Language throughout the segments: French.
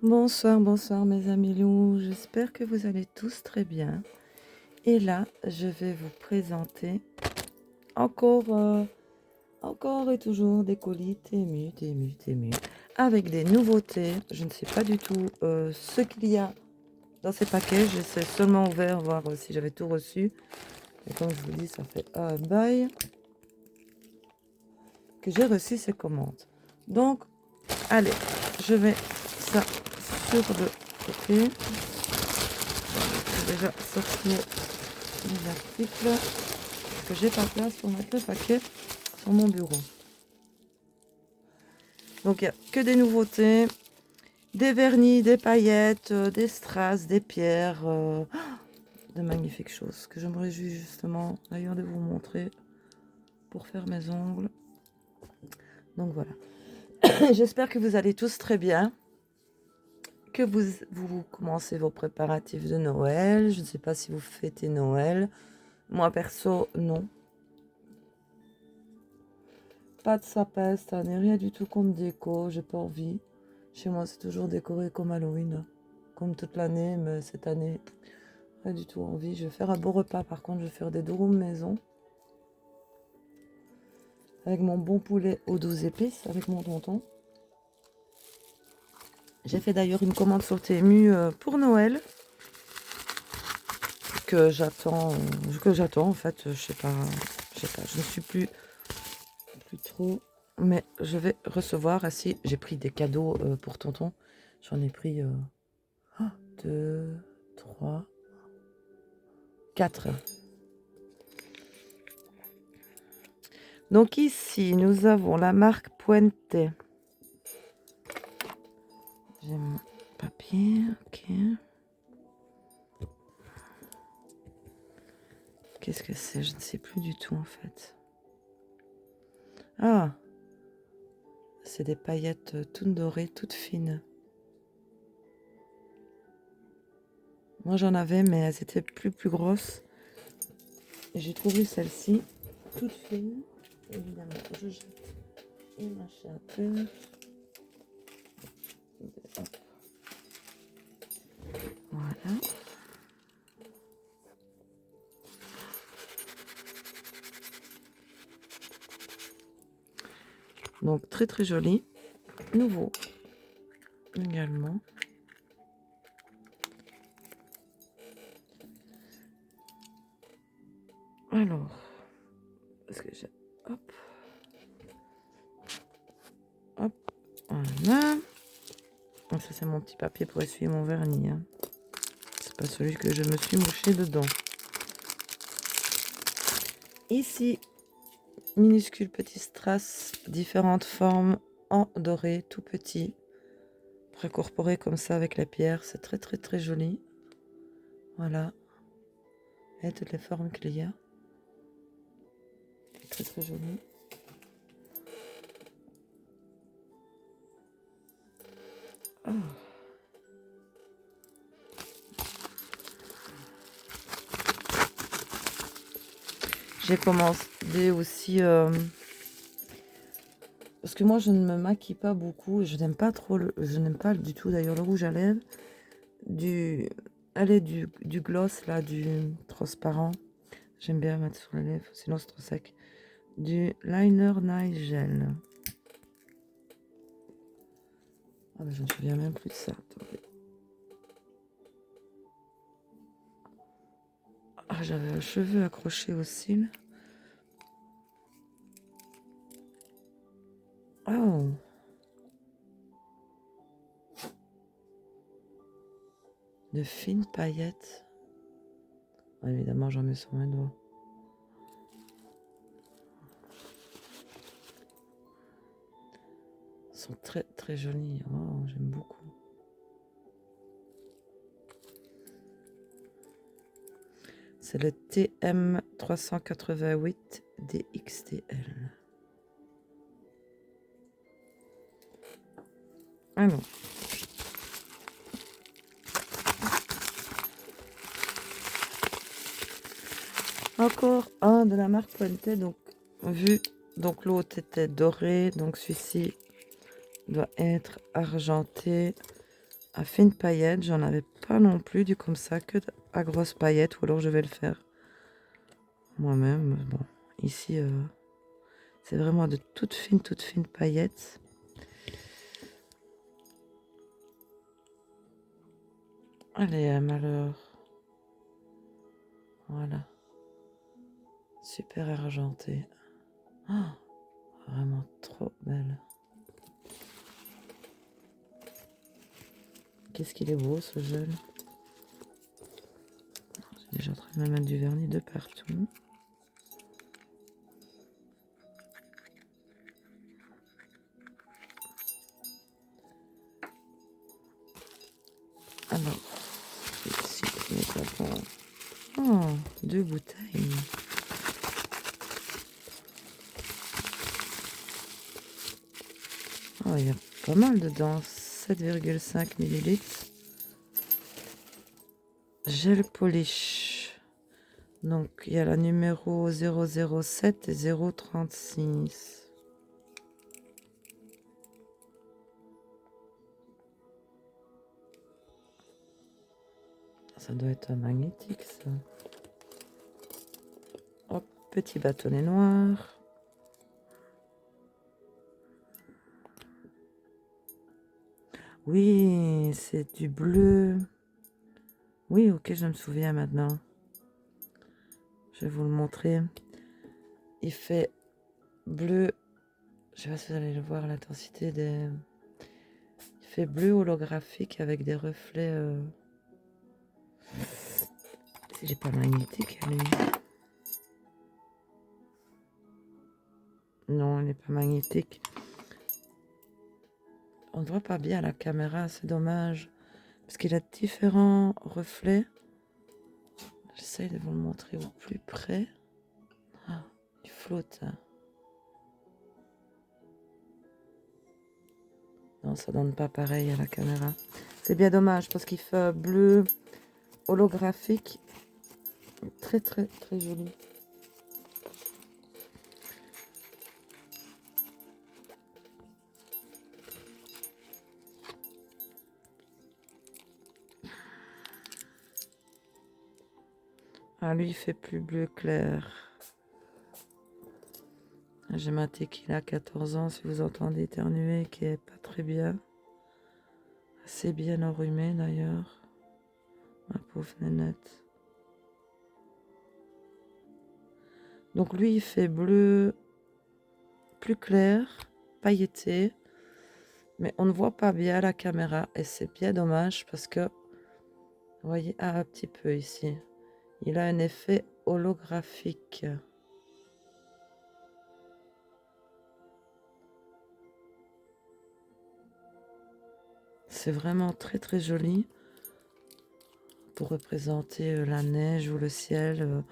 Bonsoir, bonsoir mes amis loups, j'espère que vous allez tous très bien. Et là, je vais vous présenter encore, encore et toujours des colis Temu, avec des nouveautés. Je ne sais pas du tout ce qu'il y a dans ces paquets, j'essaie seulement ouvert, voir si j'avais tout reçu. Et comme je vous dis, ça fait un bail que j'ai reçu ces commandes. Donc, allez, je mets ça sur le côté. J'ai déjà sorti les articles parce que j'ai pas place pour mettre le paquet sur mon bureau. Donc il n'y a que des nouveautés, des vernis, des paillettes, des strass, des pierres, de magnifiques choses que je me réjouis justement d'ailleurs de vous montrer pour faire mes ongles. Donc voilà. J'espère que vous allez tous très bien, que vous commencez vos préparatifs de Noël. Je ne sais pas si vous fêtez Noël. Moi perso, non. Pas de sapin cette année, rien du tout comme déco, j'ai pas envie. Chez moi, c'est toujours décoré comme Halloween, comme toute l'année, mais cette année, pas du tout envie. Je vais faire un beau repas, par contre, je vais faire des durum maison. Avec mon bon poulet aux 12 épices, avec mon tonton. J'ai fait d'ailleurs une commande sur Temu pour Noël. Que j'attends en fait, je sais pas, je ne suis plus trop. Mais je vais recevoir, ainsi, j'ai pris des cadeaux pour tonton. J'en ai pris 2, 3, 4. Donc ici, nous avons la marque Puente. J'ai mon papier, ok. Qu'est-ce que c'est? Je ne sais plus du tout en fait. Ah, c'est des paillettes toutes dorées, toutes fines. Moi j'en avais, mais elles étaient plus grosses. J'ai trouvé celle-ci, toute fine. Évidemment, je jette une achète. Voilà. Donc très très joli. Nouveau également. Alors, est-ce que j'ai... Hop. Hop. Voilà. Donc ça c'est mon petit papier pour essuyer mon vernis. Hein. C'est pas celui que je me suis mouché dedans. Ici, minuscule petit strass, différentes formes en doré, tout petit. Précorporé comme ça avec la pierre, c'est très très très joli. Voilà. Et toutes les formes qu'il y a. C'est très très joli. Oh. J'ai commandé aussi... parce que moi je ne me maquille pas beaucoup. Je n'aime pas trop je n'aime pas du tout d'ailleurs le rouge à lèvres. Du gloss là, du transparent. J'aime bien mettre sur les lèvres, sinon c'est trop sec. Du liner Night Gel. Ah mais je ne me souviens même plus de ça. Attendez. Ah, j'avais un cheveu accroché au cils. Oh. De fines paillettes. Ah, évidemment, j'en mets sur mes doigts. Ils sont très très jolis. Oh, j'aime beaucoup. C'est le TM388 DXTL. Alors. Encore un de la marque Puente. Donc l'autre était doré. Donc celui-ci doit être argenté. à fine paillette. J'en avais pas non plus du comme ça, que à grosse paillette, ou alors je vais le faire moi-même. Bon, ici, c'est vraiment de toutes fines paillettes. Allez, malheur. Voilà. Super argenté. Ah, vraiment trop belle. Qu'est-ce qu'il est beau ce gel. J'ai déjà en train de me mettre du vernis de partout. Alors, ici, nous avons... Oh, 2 bouteilles. Oh, il y a pas mal dedans. 7,5 millilitres. Gel polish. Donc, il y a la numéro 007 et 036. Ça doit être magnétique, ça. Hop, petit bâtonnet noir. Oui, c'est du bleu. Oui, ok, je me souviens maintenant. Je vais vous le montrer. Il fait bleu. Je sais pas si vous allez le voir, l'intensité des... Il fait bleu holographique avec des reflets... Il n'est pas magnétique, lui. Non, il n'est pas magnétique. On ne voit pas bien à la caméra, c'est dommage. Parce qu'il a différents reflets. J'essaye de vous le montrer au plus près. Ah, il flotte. Hein. Non, ça donne pas pareil à la caméra. C'est bien dommage parce qu'il fait bleu holographique. Très joli. Ah, lui, il fait plus bleu clair. J'ai ma tequila à 14 ans, si vous entendez éternuer, qui est pas très bien. Assez bien enrhumée d'ailleurs. Ma pauvre nénette. Donc lui, il fait bleu plus clair, pailleté. Mais on ne voit pas bien la caméra. Et c'est bien dommage parce que, vous voyez, un petit peu ici. Il a un effet holographique. C'est vraiment très joli pour représenter la neige ou le ciel.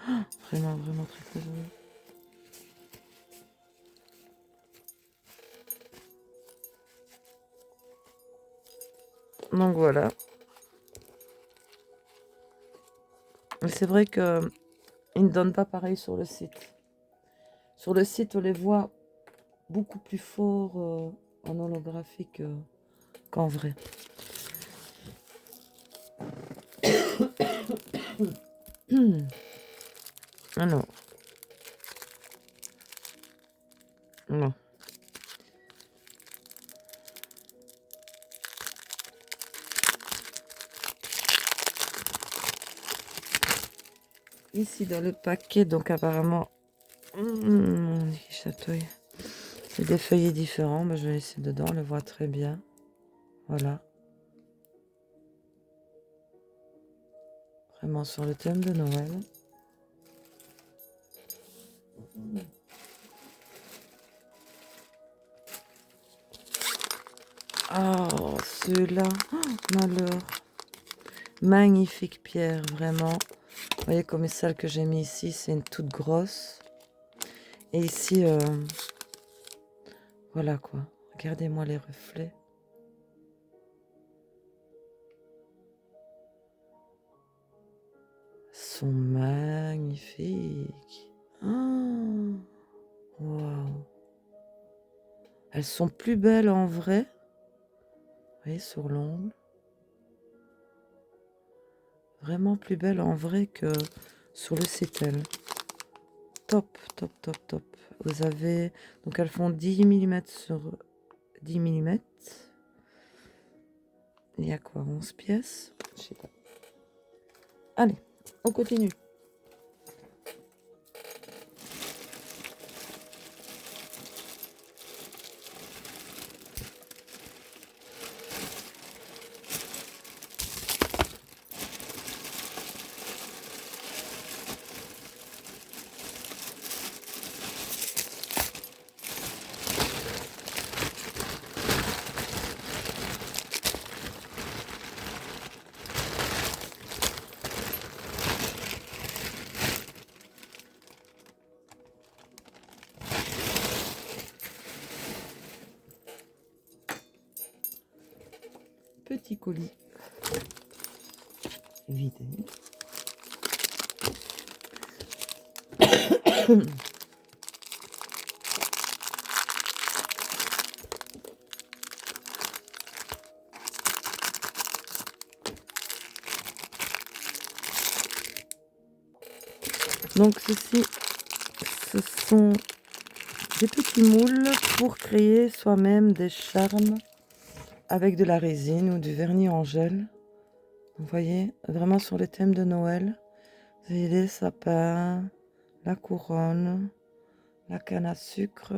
Vraiment très joli. Donc voilà. C'est vrai que ils ne donnent pas pareil sur le site. Sur le site, on les voit beaucoup plus forts en holographique qu'en vrai. Ah non. Non. Ici dans le paquet, donc apparemment, on qui chatouille. C'est des feuillets différents, mais je vais laisser dedans, on le voit très bien. Voilà. Vraiment sur le thème de Noël. Oh, celui-là, malheur. Magnifique pierre, vraiment. Vous voyez comme celle que j'ai mis ici, c'est une toute grosse. Et ici, voilà quoi. Regardez-moi les reflets. Ils sont magnifiques. Oh, wow. Elles sont plus belles en vrai. Vous voyez, sur l'ongle. Vraiment plus belle en vrai que sur le Cetel. Top, top, top, top. Vous avez... Donc elles font 10 mm sur 10 mm. Il y a quoi, 11 pièces? Je sais pas. Allez, on continue. Petit colis vidé. Donc ceci, ce sont des petits moules pour créer soi-même des charmes avec de la résine ou du vernis en gel. Vous voyez, vraiment sur le thème de Noël. Vous avez les sapins, la couronne, la canne à sucre.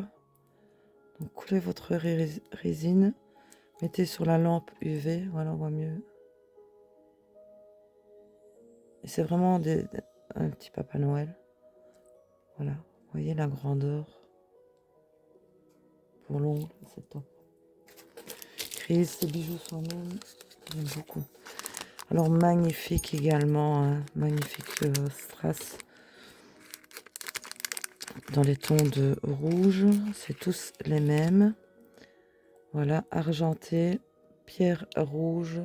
Donc coulez votre résine, mettez sur la lampe UV, voilà on voit mieux. Et c'est vraiment un petit Papa Noël. Voilà, vous voyez la grandeur. Pour l'ongle, c'est top. Créer ces bijoux soi-même, j'aime beaucoup. Alors magnifique également, hein, magnifique strass dans les tons de rouge, c'est tous les mêmes. Voilà, argenté, pierre rouge,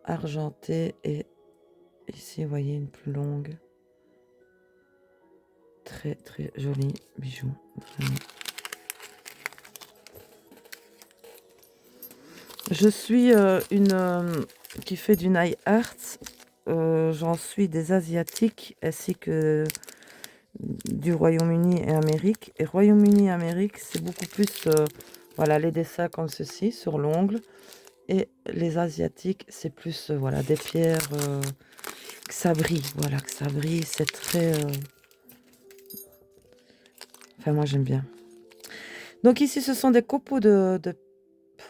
argenté et ici vous voyez une plus longue. Très très joli bijou, vraiment. Je suis une qui fait du nail art. J'en suis des asiatiques ainsi que du Royaume-Uni et Amérique. Et Royaume-Uni et Amérique, c'est beaucoup plus voilà, les dessins comme ceci sur l'ongle. Et les asiatiques, c'est plus voilà, des pierres que ça brille. Voilà, que ça brille, c'est très... Enfin, moi, j'aime bien. Donc ici, ce sont des copeaux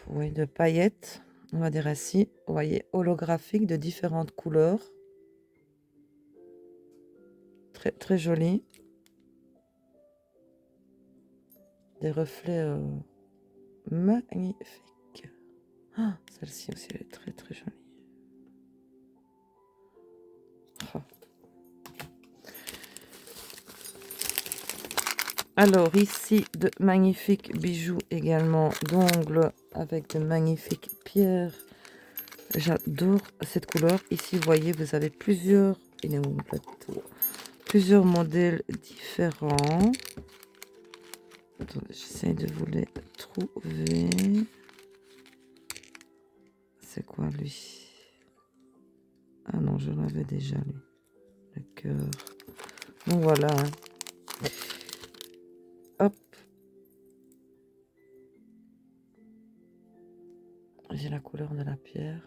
oui, de paillettes, on va dire ainsi. Vous voyez, holographiques de différentes couleurs. Très, très joli. Des reflets magnifiques. Ah, celle-ci aussi, elle est très, très jolie. Oh. Alors ici, de magnifiques bijoux également d'ongles avec de magnifiques pierres. J'adore cette couleur. Ici, vous voyez, vous avez plusieurs... Il est où mon plateau? Plusieurs modèles différents. Attendez, j'essaie de vous les trouver. C'est quoi lui? Ah non, je l'avais déjà lui. Le cœur. Donc voilà. Hop. J'ai la couleur de la pierre.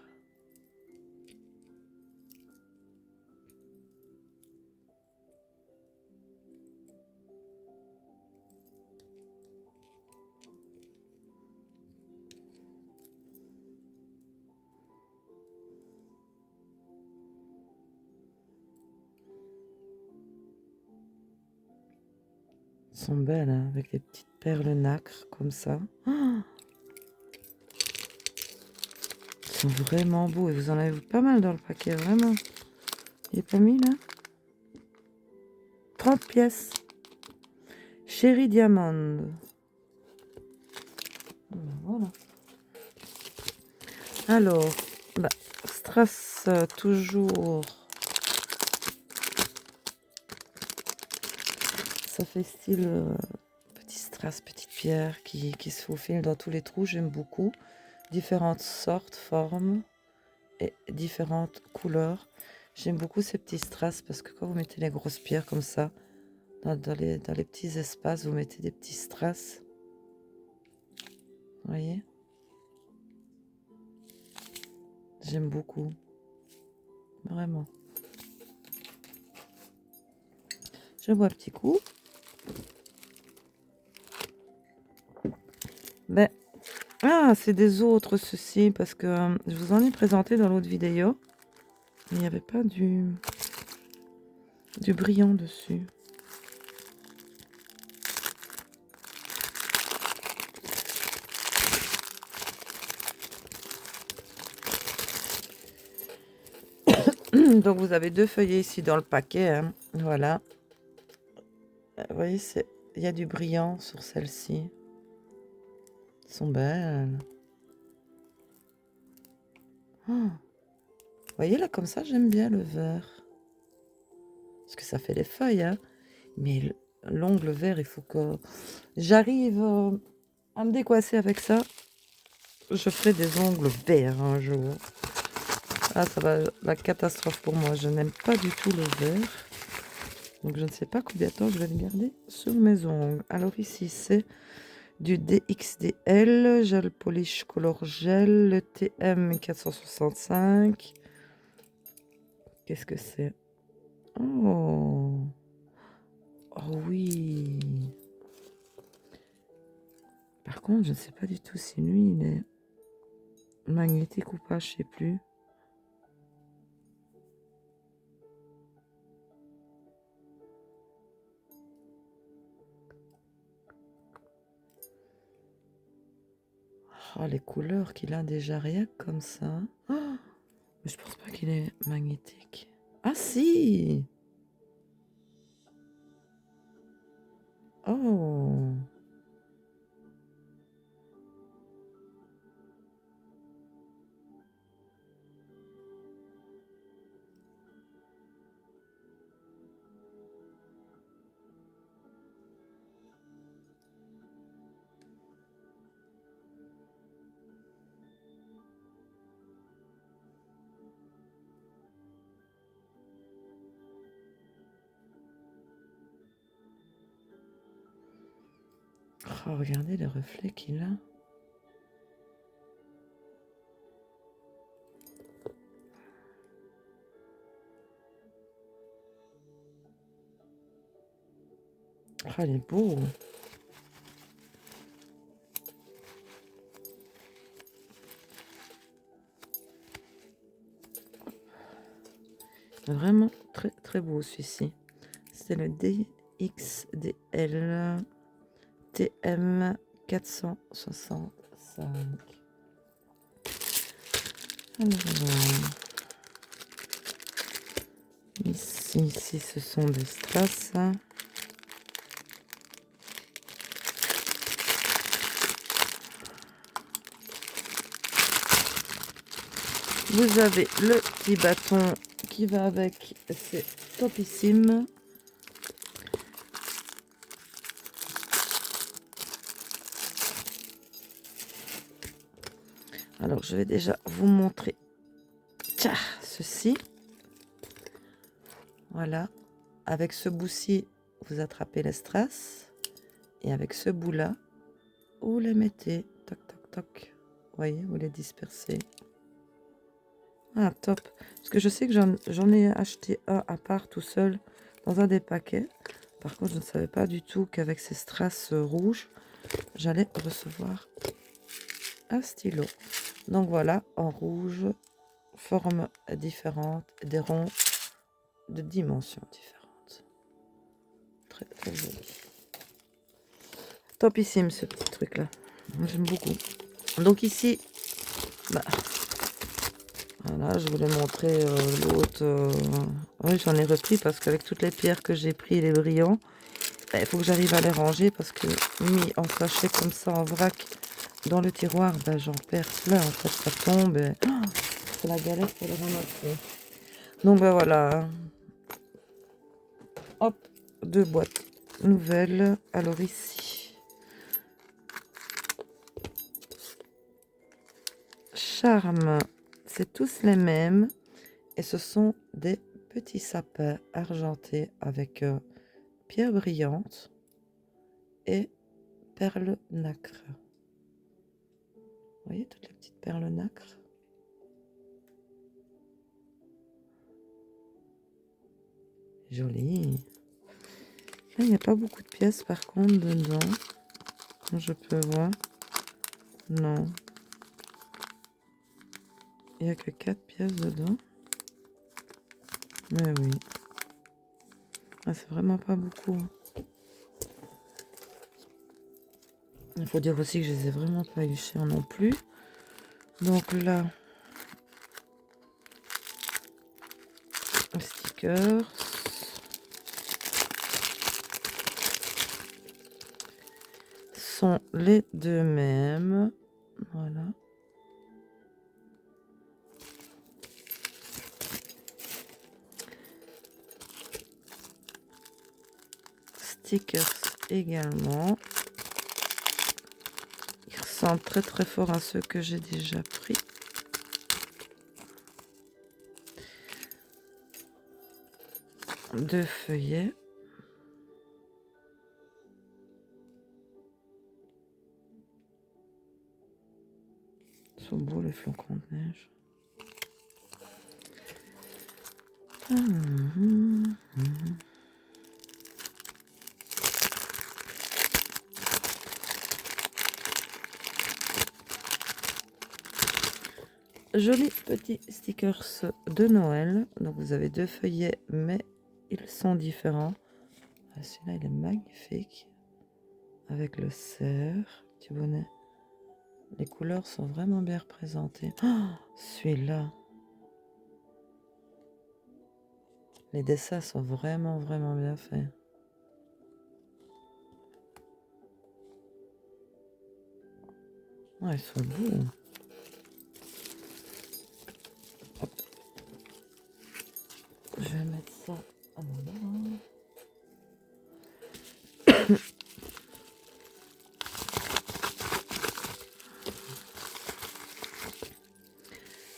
Elles sont belles, hein, avec des petites perles nacre comme ça. Oh, ils sont vraiment beaux. Et vous en avez pas mal dans le paquet, vraiment. Il n'est pas mis là? 30 pièces. Chéri Diamond. Voilà. Alors, bah, strass toujours. Ça fait style petit strass, petite pierre qui se faufile dans tous les trous. J'aime beaucoup. Différentes sortes, formes et différentes couleurs. J'aime beaucoup ces petits strass parce que quand vous mettez les grosses pierres comme ça, dans les petits espaces, vous mettez des petits strass. Vous voyez? J'aime beaucoup. Vraiment. Je bois un petit coup. Ben, ah, c'est des autres ceci parce que je vous en ai présenté dans l'autre vidéo. Mais il n'y avait pas du brillant dessus. Donc vous avez 2 feuillets ici dans le paquet. Hein. Voilà. Vous voyez, il y a du brillant sur celle-ci. Elles sont belles. Oh. Vous voyez là, comme ça, j'aime bien le vert. Parce que ça fait les feuilles. Hein. Mais l'ongle vert, il faut que j'arrive à me décoiffer avec ça. Je ferai des ongles verts un jour. Ah, ça va, la catastrophe pour moi. Je n'aime pas du tout le vert. Donc, je ne sais pas combien de temps je vais le garder sur mes ongles. Alors, ici, c'est du DXDL, gel polish color gel, le TM 465. Qu'est-ce que c'est? Oh. Oh oui. Par contre, je ne sais pas du tout si lui, il est magnétique ou pas, je ne sais plus. Oh, les couleurs qu'il a déjà rien que comme ça. Oh, mais je pense pas qu'il est magnétique. Ah si! Oh! Oh, regardez les reflets qu'il a. Oh, il est beau. Vraiment très très beau celui-ci. C'est le DXDL TM 465. Alors, ici, ce sont des strass. Vous avez le petit bâton qui va avec, c'est topissime. Alors, je vais déjà vous montrer ceci. Voilà. Avec ce bout-ci, vous attrapez les strass. Et avec ce bout-là, vous les mettez. Toc, toc, toc. Vous voyez, vous les dispersez. Ah, top. Parce que je sais que j'en ai acheté un à part tout seul dans un des paquets. Par contre, je ne savais pas du tout qu'avec ces strass rouges, j'allais recevoir un stylo. Donc voilà, en rouge, formes différentes, des ronds de dimensions différentes. Très très joli. Topissime ce petit truc là. J'aime beaucoup. Donc ici, bah, voilà, je voulais montrer l'autre. Oui, j'en ai repris parce qu'avec toutes les pierres que j'ai pris et les brillants, bah, il faut que j'arrive à les ranger parce que mis en sachet comme ça en vrac dans le tiroir, bah, j'en perds plein. En fait, ça tombe et c'est la galère pour les ramasser. Donc bah, voilà. Hop, 2 boîtes nouvelles. Alors ici, charme, c'est tous les mêmes. Et ce sont des petits sapins argentés avec pierre brillante et perles nacre. Vous voyez toutes les petites perles nacre? Joli. Là, il n'y a pas beaucoup de pièces par contre dedans. Je peux voir. Non. Il n'y a que 4 pièces dedans. Mais oui. Ah, c'est vraiment pas beaucoup. Il faut dire aussi que je les ai vraiment pas eu chers non plus. Donc là, stickers. Sont les deux mêmes. Voilà. Stickers également. Ils ressemblent très très fort à ceux que j'ai déjà pris. Deux feuillets. Ils sont beaux les flocons de neige. Jolis petits stickers de Noël. Donc vous avez deux feuillets, mais ils sont différents. Ah, celui-là, il est magnifique. Avec le cerf, petit bonnet. Les couleurs sont vraiment bien représentées. Oh, celui-là. Les dessins sont vraiment, vraiment bien faits. Ouais, ils sont beaux. Hop. Je vais mettre ça à moment.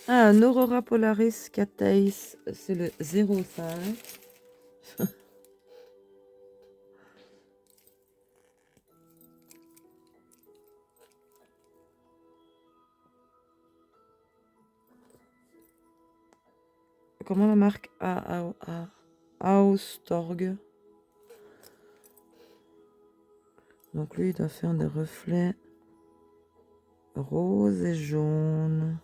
Ah, un Aurora Polaris Cateis, c'est le 05. Comment la marque Austorg. Donc lui, il doit faire des reflets roses et jaunes.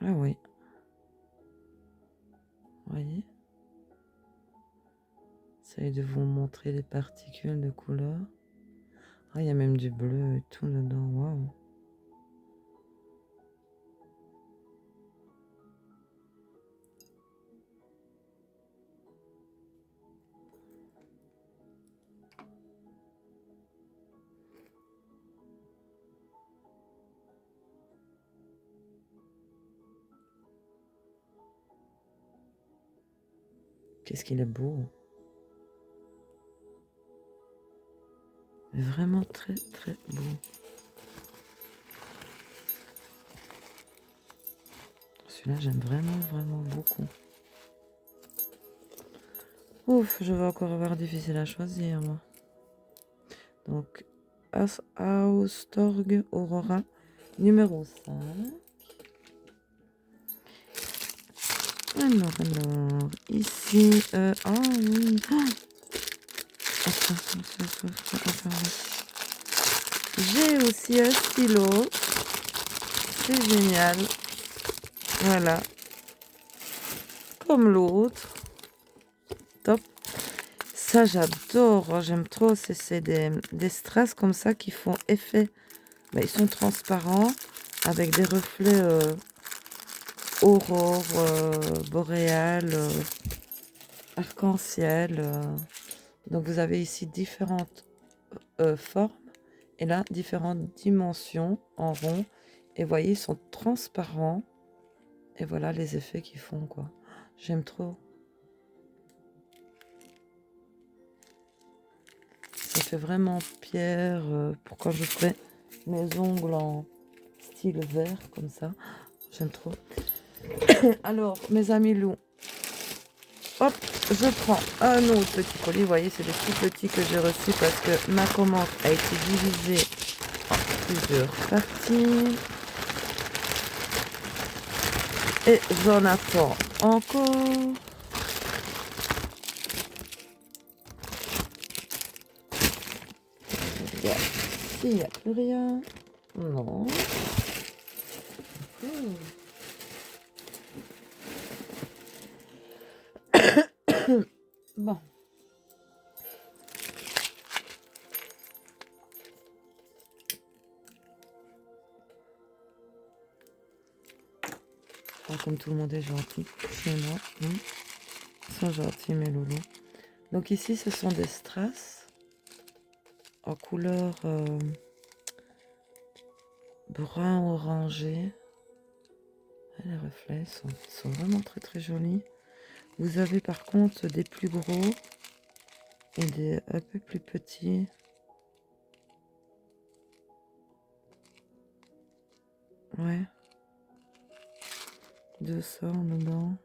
Ah oui. Vous voyez? J'essaie de vous montrer les particules de couleur. Ah, il y a même du bleu et tout dedans. Waouh. Qu'est-ce qu'il est beau. Vraiment très très beau. Celui-là, j'aime vraiment vraiment beaucoup. Ouf, je vais encore avoir difficile à choisir, moi. Donc, Austorg Aurora numéro 5. Alors, ici, ah oui. J'ai aussi un stylo. C'est génial. Voilà. Comme l'autre. Top. Ça, j'adore. J'aime trop. C'est des strass comme ça qui font effet. Mais ils sont transparents avec des reflets aurore, boréale, arc-en-ciel. Donc vous avez ici différentes formes et là différentes dimensions en rond. Et vous voyez, ils sont transparents. Et voilà les effets qu'ils font, quoi. J'aime trop. fait vraiment pierre pour quand je ferai mes ongles en style vert, comme ça. J'aime trop. Alors, mes amis loups, hop, je prends un autre petit colis. Vous voyez, c'est des tout petits que j'ai reçus parce que ma commande a été divisée en plusieurs parties. Et j'en attends encore. Regarde, s'il n'y a plus rien. Non. Bon. Oh, comme tout le monde est gentil chez moi. Ils sont gentils, mes loulous. Donc ici, ce sont des strass en couleur brun orangé. Les reflets sont vraiment très très jolis. Vous avez par contre des plus gros et des un peu plus petits. Ouais. Deux sorts dedans.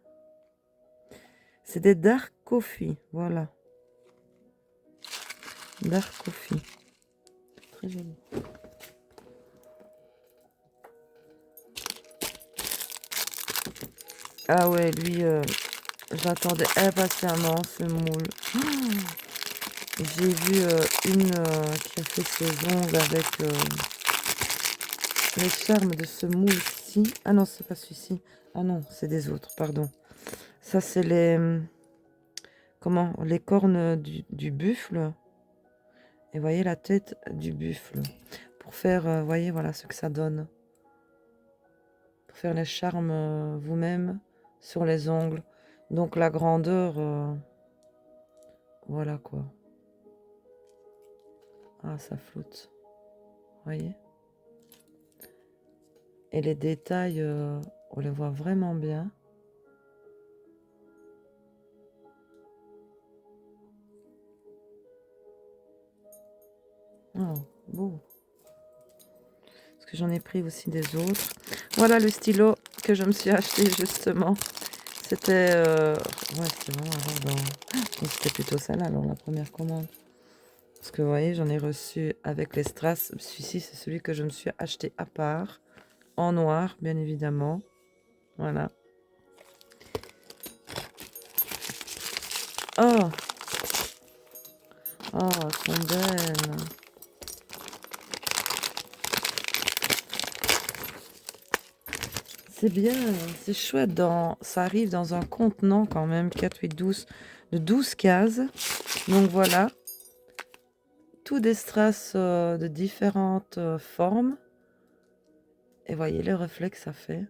C'est des dark coffee, voilà. Dark coffee. Très joli. Ah ouais, lui, j'attendais impatiemment ce moule. J'ai vu une qui a fait ses ongles avec les charmes de ce moule-ci. Ah non, c'est pas celui-ci. Ah non, c'est des autres, pardon. Ça, c'est les... comment? Les cornes du buffle. Et voyez la tête du buffle. Pour faire, voyez, voilà ce que ça donne. Pour faire les charmes vous-même sur les ongles. Donc la grandeur, voilà quoi. Ah, ça flotte. Voyez? Et les détails, on les voit vraiment bien. Oh, beau. Parce que j'en ai pris aussi des autres. Voilà le stylo que je me suis acheté justement. C'était... ouais, c'était vraiment alors donc c'était plutôt ça là, alors la première commande. Parce que vous voyez, j'en ai reçu avec les strass. Celui-ci, c'est celui que je me suis acheté à part. En noir, bien évidemment. Voilà. Oh! Oh, elles sont belles. C'est bien, c'est chouette. Ça arrive dans un contenant quand même, 4, 8, 12, de 12 cases. Donc voilà. Tout des strass de différentes formes. Et voyez les reflets que ça fait.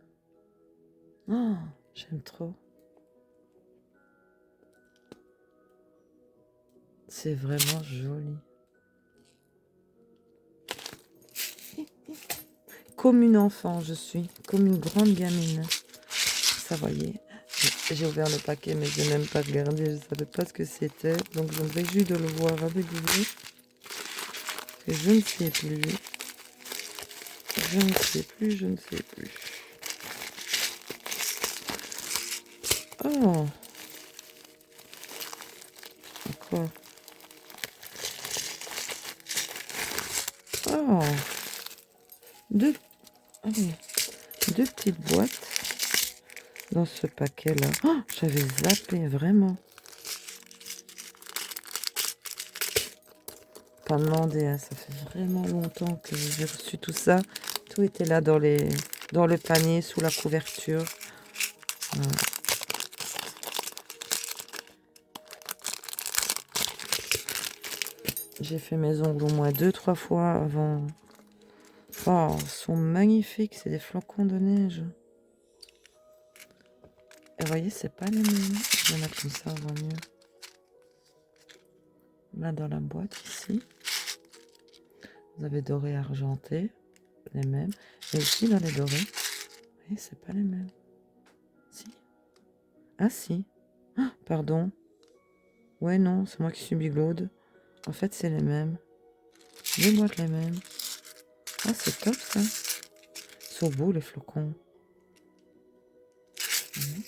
Oh, j'aime trop. C'est vraiment joli. Comme une enfant, je suis. Comme une grande gamine. Ça, voyez. J'ai ouvert le paquet, mais je n'ai même pas regardé. Je ne savais pas ce que c'était. Donc, je me réjouis de le voir avec vous. Et je ne sais plus. Je ne sais plus, je ne sais plus. Oh! Quoi? Oh! Allez, deux petites boîtes dans ce paquet-là. Oh, j'avais zappé, vraiment. Pas demandé, hein, ça fait vraiment longtemps que j'ai reçu tout ça. Tout était là dans le panier, sous la couverture. Voilà. J'ai fait mes ongles au moins 2-3 fois avant. Oh, ils sont magnifiques, c'est des flocons de neige. Et vous voyez, c'est pas les mêmes. Je vais mettre comme ça, on voit mieux. Là, dans la boîte, ici. Vous avez doré argenté, les mêmes. Et ici, dans les dorés, vous voyez, c'est pas les mêmes. Si. Ah, si. Ah, pardon. Ouais, non, c'est moi qui suis biglaude. En fait, c'est les mêmes. Deux boîtes les mêmes. Ah, c'est top ça. Ils sont beaux les flocons. Mhm.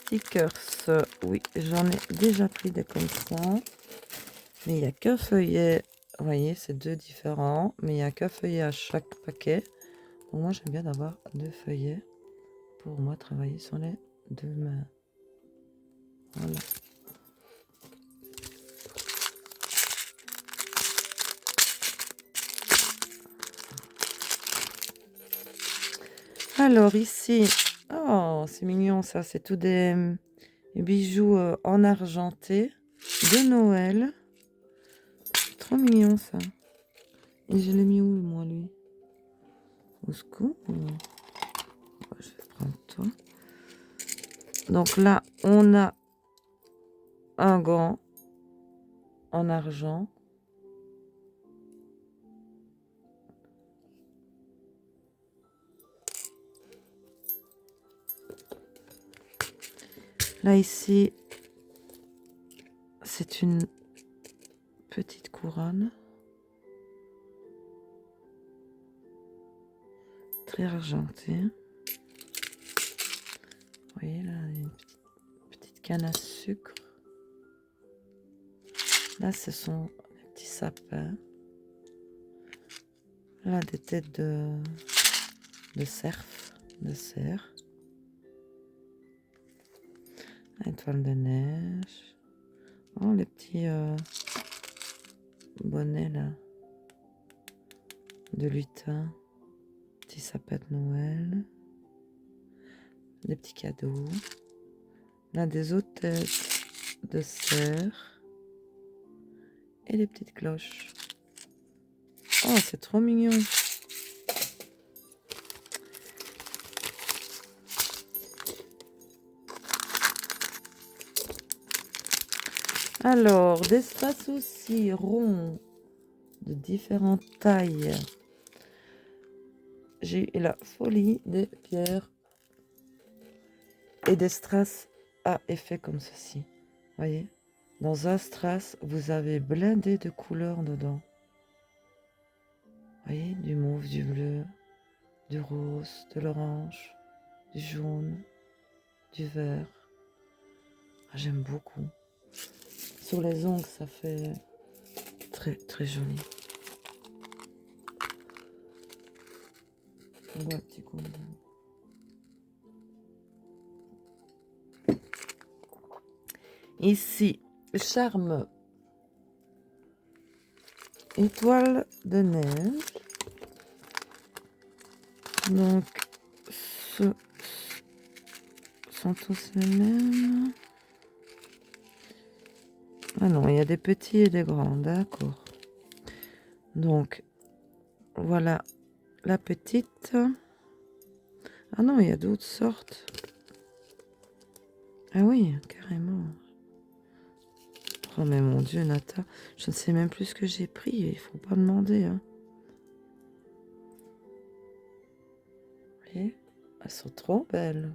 Stickers, oui, j'en ai déjà pris des comme ça. Mais il n'y a qu'un feuillet. Vous voyez, c'est deux différents. Mais il n'y a qu'un feuillet à chaque paquet. Donc moi, j'aime bien d'avoir deux feuillets pour moi travailler sur les deux mains. Voilà. Alors ici, oh, c'est mignon ça. C'est tout des bijoux en argenté de Noël. Trop mignon ça. Et je l'ai mis où moi lui? Au secours. Je vais prendre toi. Donc là, on a un gant en argent. Là ici, c'est une petite couronne. Très argentée. Vous voyez là, une petite canne à sucre. Là, ce sont des petits sapins. Là, des têtes de cerf, de cerf. Étoile de neige. Oh, les petits bonnets là. De lutin. Petit sapin de Noël. Des petits cadeaux. Là, des autres têtes de cerf. Et des petites cloches. Oh, c'est trop mignon. Alors, des strass aussi ronds de différentes tailles. J'ai eu la folie des pierres et des strass à effet comme ceci. Voyez, dans un strass, vous avez blindé de couleurs dedans. Voyez, du mauve, du bleu, du rose, de l'orange, du jaune, du vert. Ah, j'aime beaucoup. Sur les ongles, ça fait très très joli. On voit un petit coup. Ici, charme étoile de neige. Donc, ce sont tous les mêmes. Ah non, il y a des petits et des grands, d'accord. Donc, voilà la petite. Ah non, il y a d'autres sortes. Ah oui, carrément. Oh mais mon Dieu, Nata, je ne sais même plus ce que j'ai pris. Il faut pas demander. Hein. Vous voyez, elles sont trop belles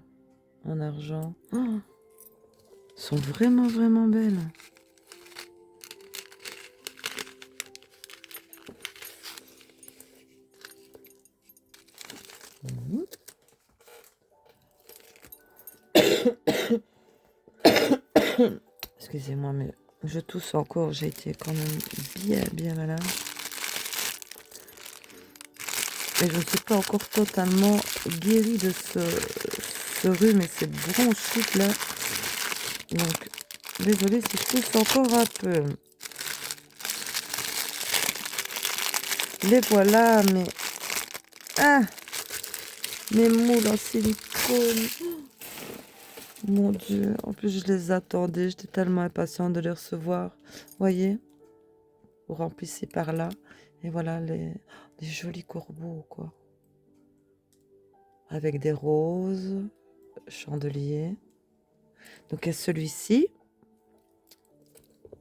en argent. Oh, elles sont vraiment, vraiment belles. Excusez-moi, mais je tousse encore. J'ai été quand même bien, bien malade. Et je ne suis pas encore totalement guérie de ce rhume et cette bronchite là. Donc, désolée si je tousse encore un peu. Les voilà, mais... Ah, mes moules en silicone. Mon Dieu, en plus je les attendais. J'étais tellement impatiente de les recevoir. Voyez, vous remplissez par là. Et voilà les jolis corbeaux, quoi. Avec des roses, chandeliers. Donc, il y a celui-ci.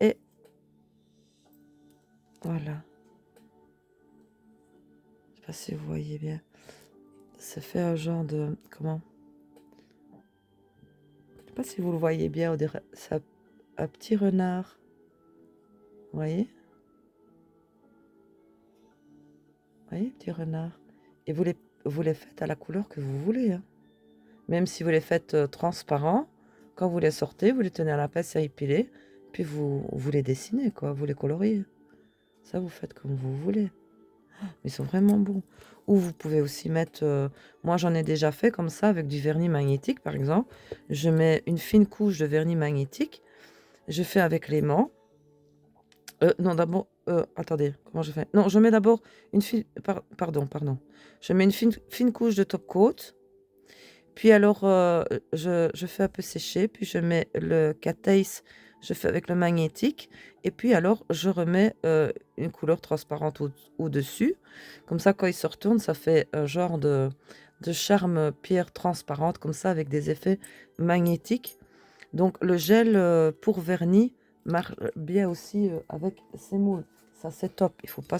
Et voilà. Je sais pas si vous voyez bien. Ça fait un genre de... Comment? Je sais pas si vous le voyez bien, on dirait c'est un petit renard. Vous voyez? Vous voyez, petit renard. Et vous les faites à la couleur que vous voulez, hein. Même si vous les faites transparents, quand vous les sortez, vous les tenez à la pince à épiler, puis vous les dessinez, quoi, vous les coloriez. Ça, vous faites comme vous voulez. Ils sont vraiment bons. Ou vous pouvez aussi mettre... moi, j'en ai déjà fait comme ça avec du vernis magnétique, par exemple. Je mets une fine couche de vernis magnétique. Je fais avec l'aimant. Non, d'abord... attendez, comment je fais? Non, je mets d'abord une fine... pardon. Je mets une fine couche de top coat. Puis alors, je fais un peu sécher. Puis je mets le Cateis. Je fais avec le magnétique. Et puis alors, je remets une couleur transparente au-dessus. Comme ça, quand il se retourne, ça fait un genre de charme pierre transparente, comme ça, avec des effets magnétiques. Donc, le gel pour vernis marche bien aussi avec ces moules. Ça, c'est top. Il ne faut pas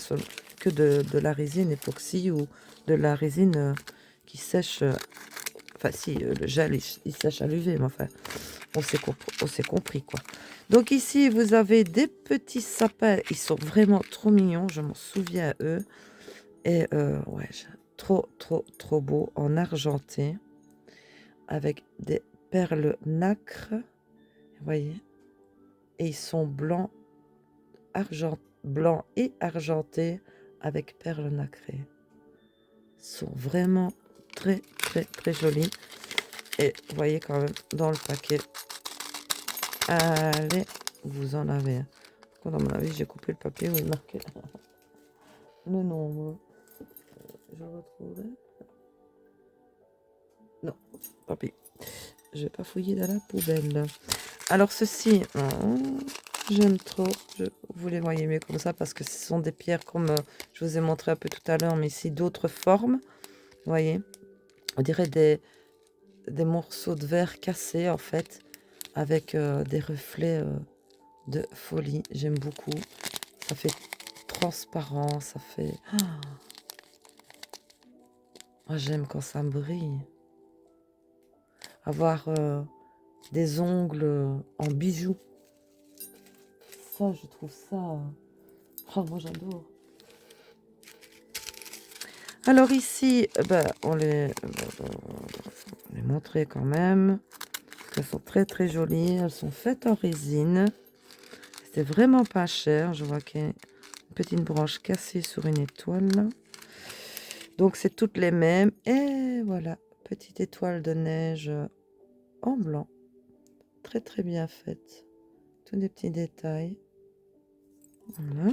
que de la résine époxy ou de la résine qui sèche. Enfin, si, le gel, il sèche à l'UV, mais enfin, on s'est compris, quoi. Donc ici, vous avez des petits sapins. Ils sont vraiment trop mignons. Je m'en souviens à eux. Et ouais, trop beau en argenté. Avec des perles nacre. Vous voyez? Et ils sont blancs et argentés avec perles nacrées. Ils sont vraiment très jolis. Et vous voyez quand même dans le paquet. Allez, vous en avez un. Dans mon avis, j'ai coupé le papier où il marquait le nombre. Je retrouverai. Non, tant pis. Je vais pas fouiller dans la poubelle. Alors ceci, j'aime trop. Vous les voyez mieux comme ça parce que ce sont des pierres comme je vous ai montré un peu tout à l'heure, mais ici d'autres formes. Vous voyez, on dirait des morceaux de verre cassés en fait, avec des reflets de folie. J'aime beaucoup. Ça fait transparent, ça fait... Ah, j'aime quand ça brille. Avoir des ongles en bijoux. Ça, je trouve ça... moi, j'adore. Alors ici, on les montrer quand même. Elles sont très jolies. Elles sont faites en résine. C'est vraiment pas cher. Je vois qu'il y a une petite branche cassée sur une étoile. Donc, c'est toutes les mêmes. Et voilà, petite étoile de neige en blanc. Très bien faite. Tous des petits détails. Voilà.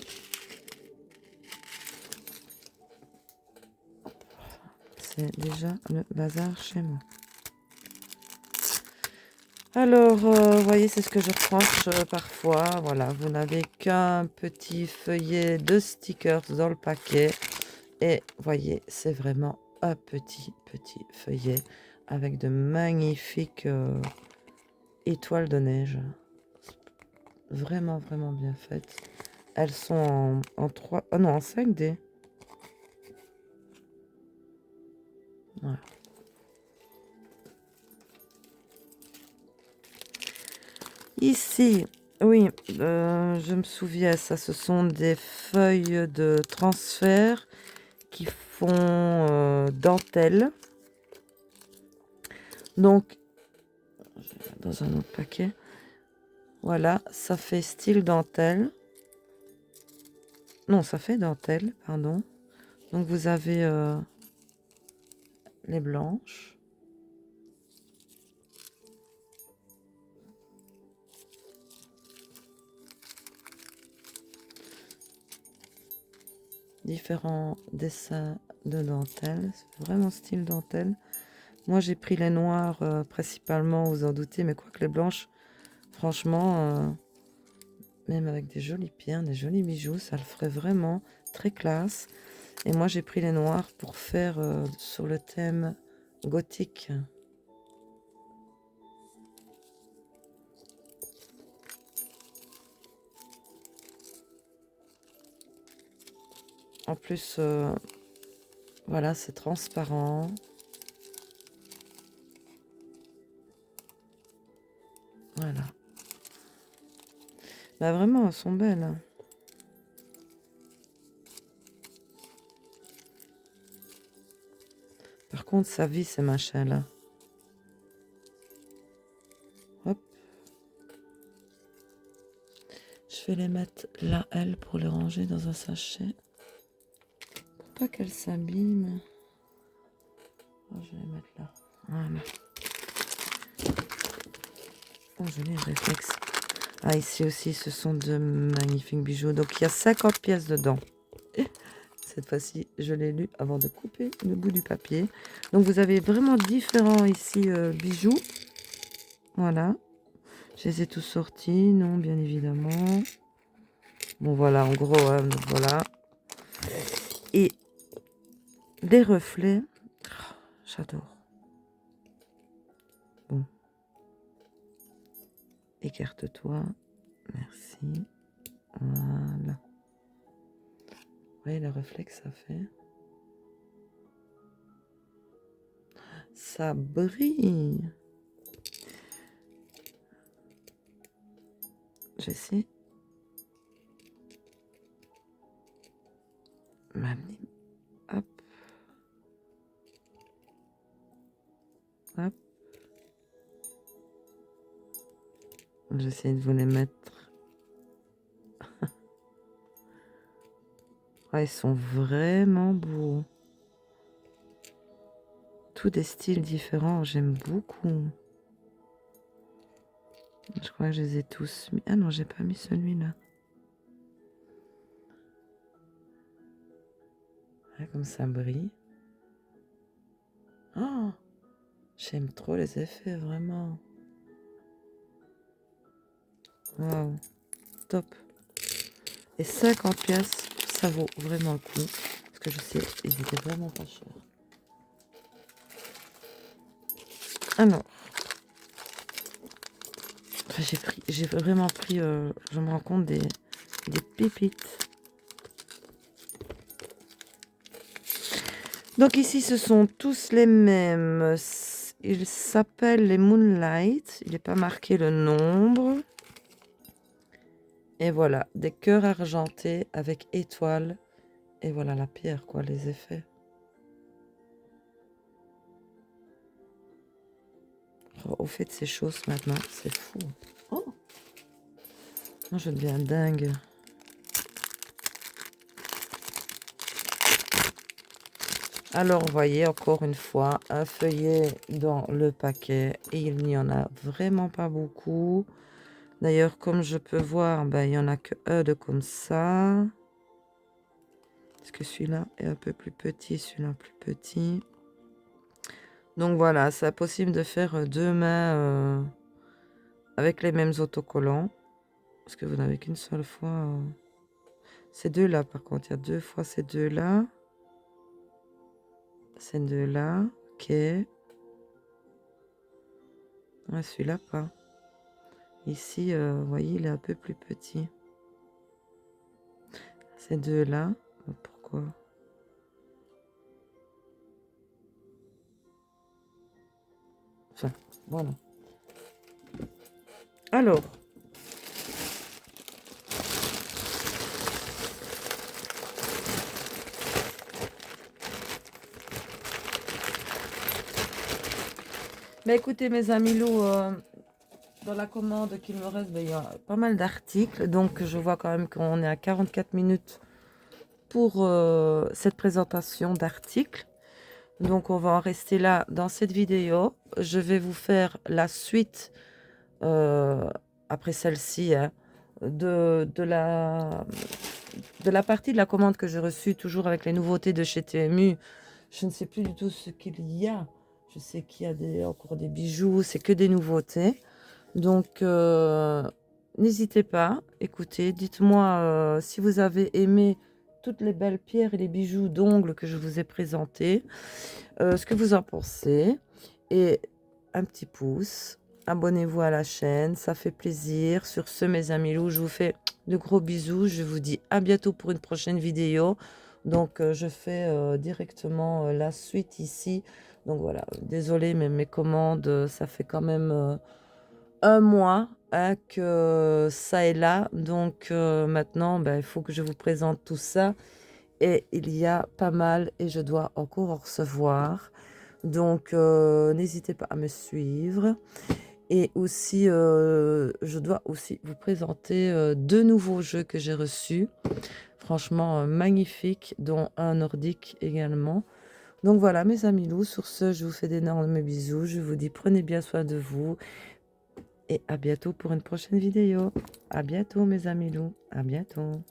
C'est déjà le bazar chez moi. Alors, vous voyez, c'est ce que je reproche parfois. Voilà, vous n'avez qu'un petit feuillet de stickers dans le paquet. Et voyez, c'est vraiment un petit feuillet avec de magnifiques étoiles de neige. Vraiment bien faites. Elles sont en 3... Oh non, en 5D. Voilà. Ici, oui, je me souviens, ça, ce sont des feuilles de transfert qui font dentelle. Donc, dans un autre paquet, voilà, ça fait style dentelle. Non, ça fait dentelle, pardon. Donc, vous avez les blanches. Différents dessins de dentelle. C'est vraiment style dentelle. Moi, j'ai pris les noirs principalement, vous en doutez, mais quoique les blanches, franchement, même avec des jolies pierres, des jolis bijoux, ça le ferait vraiment très classe. Et moi, j'ai pris les noirs pour faire sur le thème gothique. En plus, voilà, c'est transparent. Voilà. Bah vraiment, elles sont belles. Hein. Par contre, ça vit ces machins-là. Hop. Je vais les mettre là, elles, pour les ranger dans un sachet. Pour pas qu'elles s'abîment. Oh, je vais les mettre là. Voilà. Oh, je l'ai, réflexe. Ah, ici aussi, ce sont de magnifiques bijoux. Donc, il y a 50 pièces dedans. Et cette fois-ci, je l'ai lu avant de couper le bout du papier. Donc, vous avez vraiment différents ici bijoux. Voilà. Je les ai tous sortis. Non, bien évidemment. Bon, voilà, en gros, hein, donc voilà. Et des reflets. Oh, j'adore. Bon. Écarte-toi. Merci. Voilà. Vous voyez le reflet que ça fait? Ça brille. J'essaie. M'amener. Hop. Hop. J'essaie de vous les mettre. Ah, ils sont vraiment beaux. Tous des styles différents. J'aime beaucoup. Je crois que je les ai tous mis. Ah non, j'ai pas mis celui-là. Ah, comme ça brille. Oh, j'aime trop les effets, vraiment. Waouh, top. Et 50 pièces, ça vaut vraiment le coup. Parce que je sais, ils étaient vraiment pas chers. Alors, enfin, j'ai vraiment pris, je me rends compte, des pépites. Donc ici, ce sont tous les mêmes. Ils s'appellent les Moonlight. Il n'est pas marqué le nombre. Et voilà, des cœurs argentés avec étoiles. Et voilà la pierre, quoi, les effets. Oh, au fait de ces choses maintenant, c'est fou. Oh, moi, je deviens dingue. Alors, vous voyez, encore une fois, un feuillet dans le paquet. Et il n'y en a vraiment pas beaucoup. D'ailleurs, comme je peux voir, ben, il n'y en a que un de comme ça. Parce que celui-là est un peu plus petit, celui-là plus petit. Donc voilà, c'est possible de faire deux mains avec les mêmes autocollants. Parce que vous n'avez qu'une seule fois. Ces deux-là, par contre, il y a deux fois ces deux-là. Ces deux-là, ok. Ouais, celui-là, pas. Ici, vous voyez, il est un peu plus petit. Ces deux-là, pourquoi? Enfin, voilà. Alors. Bah écoutez, mes amis loups, dans la commande qu'il me reste, il y a pas mal d'articles. Donc, je vois quand même qu'on est à 44 minutes pour cette présentation d'articles. Donc, on va en rester là dans cette vidéo. Je vais vous faire la suite, après celle-ci, hein, de la partie de la commande que j'ai reçue, toujours avec les nouveautés de chez TMU. Je ne sais plus du tout ce qu'il y a. Je sais qu'il y a encore des bijoux, c'est que des nouveautés. Donc, n'hésitez pas, écoutez, dites-moi si vous avez aimé toutes les belles pierres et les bijoux d'ongles que je vous ai présentés, ce que vous en pensez. Et un petit pouce, abonnez-vous à la chaîne, ça fait plaisir. Sur ce, mes amis loups, je vous fais de gros bisous. Je vous dis à bientôt pour une prochaine vidéo. Donc, je fais directement la suite ici. Donc voilà, désolé, mais mes commandes, ça fait quand même un mois hein, que ça est là. Donc maintenant, ben, il faut que je vous présente tout ça. Et il y a pas mal et je dois encore en recevoir. Donc n'hésitez pas à me suivre. Et aussi, je dois aussi vous présenter 2 nouveaux jeux que j'ai reçus. Franchement, magnifiques, dont un nordique également. Donc voilà, mes amis loups, sur ce, je vous fais d'énormes bisous. Je vous dis prenez bien soin de vous et à bientôt pour une prochaine vidéo. À bientôt, mes amis loups. À bientôt.